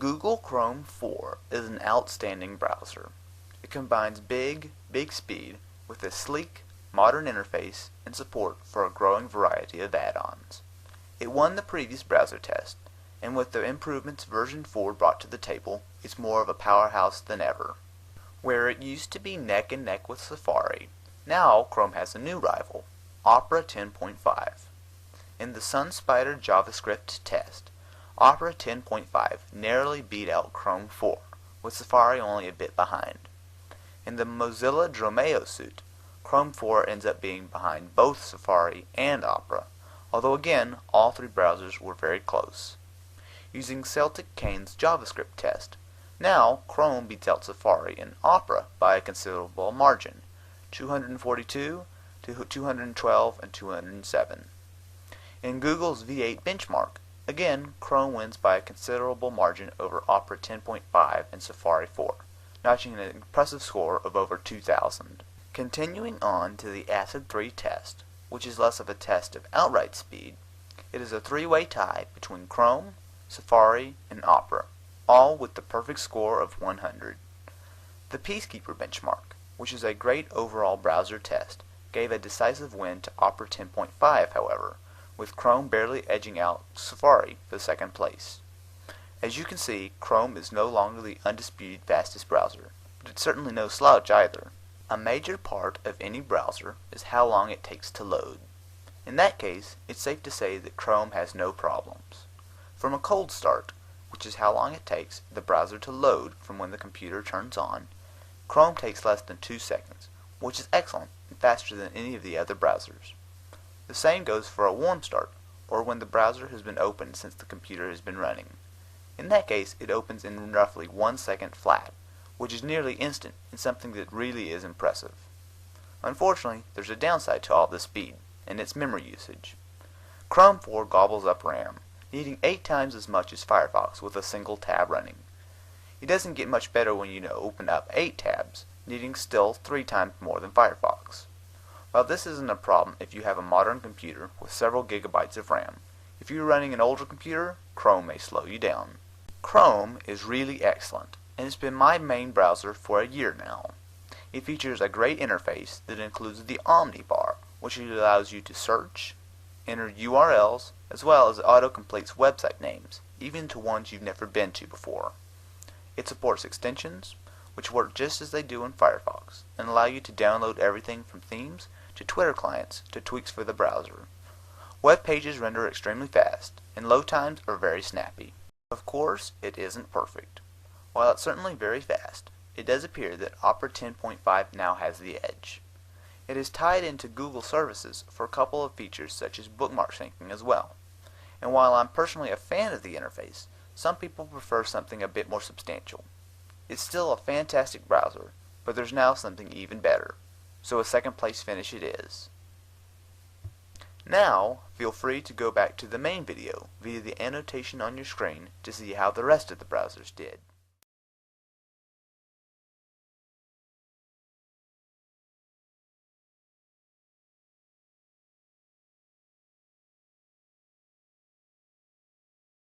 Google Chrome 4 is an outstanding browser. It combines big speed with a sleek, modern interface and support for a growing variety of add-ons. It won the previous browser test, and with the improvements version 4 brought to the table, it's more of a powerhouse than ever. Where it used to be neck and neck with Safari, now Chrome has a new rival, Opera 10.5. In the SunSpider JavaScript test, Opera 10.5 narrowly beat out Chrome 4, with Safari only a bit behind. In the Mozilla Dromeo suit, Chrome 4 ends up being behind both Safari and Opera, although again, all three browsers were very close. Using Celtic Kane's JavaScript test, now Chrome beats out Safari and Opera by a considerable margin, 242 to 212 and 207. In Google's V8 benchmark, again, Chrome wins by a considerable margin over Opera 10.5 and Safari 4, notching an impressive score of over 2,000. Continuing on to the ACID 3 test, which is less of a test of outright speed, it is a three-way tie between Chrome, Safari, and Opera, all with the perfect score of 100. The Peacekeeper benchmark, which is a great overall browser test, gave a decisive win to Opera 10.5, however, with Chrome barely edging out Safari for second place. As you can see, Chrome is no longer the undisputed fastest browser, but it's certainly no slouch either. A major part of any browser is how long it takes to load. In that case, it's safe to say that Chrome has no problems. From a cold start, which is how long it takes the browser to load from when the computer turns on, Chrome takes less than 2 seconds, which is excellent and faster than any of the other browsers. The same goes for a warm start, or when the browser has been open since the computer has been running. In that case, it opens in roughly 1 second flat, which is nearly instant and something that really is impressive. Unfortunately, there's a downside to all this speed, and it's memory usage. Chrome 4 gobbles up RAM, needing 8 times as much as Firefox with a single tab running. It doesn't get much better when you open up 8 tabs, needing still 3 times more than Firefox. While this isn't a problem if you have a modern computer with several gigabytes of RAM, if you're running an older computer, Chrome may slow you down. Chrome is really excellent, and it's been my main browser for a year now. It features a great interface that includes the Omni bar, which allows you to search, enter URLs, as well as auto-completes website names, even to ones you've never been to before. It supports extensions, which work just as they do in Firefox, and allow you to download everything from themes to Twitter clients to tweaks for the browser. Web pages render extremely fast, and load times are very snappy. Of course, it isn't perfect. While it's certainly very fast, it does appear that Opera 10.5 now has the edge. It is tied into Google services for a couple of features such as bookmark syncing as well. And while I'm personally a fan of the interface, some people prefer something a bit more substantial. It's still a fantastic browser, but there's now something even better. So a second place finish it is. Now, feel free to go back to the main video via the annotation on your screen to see how the rest of the browsers did.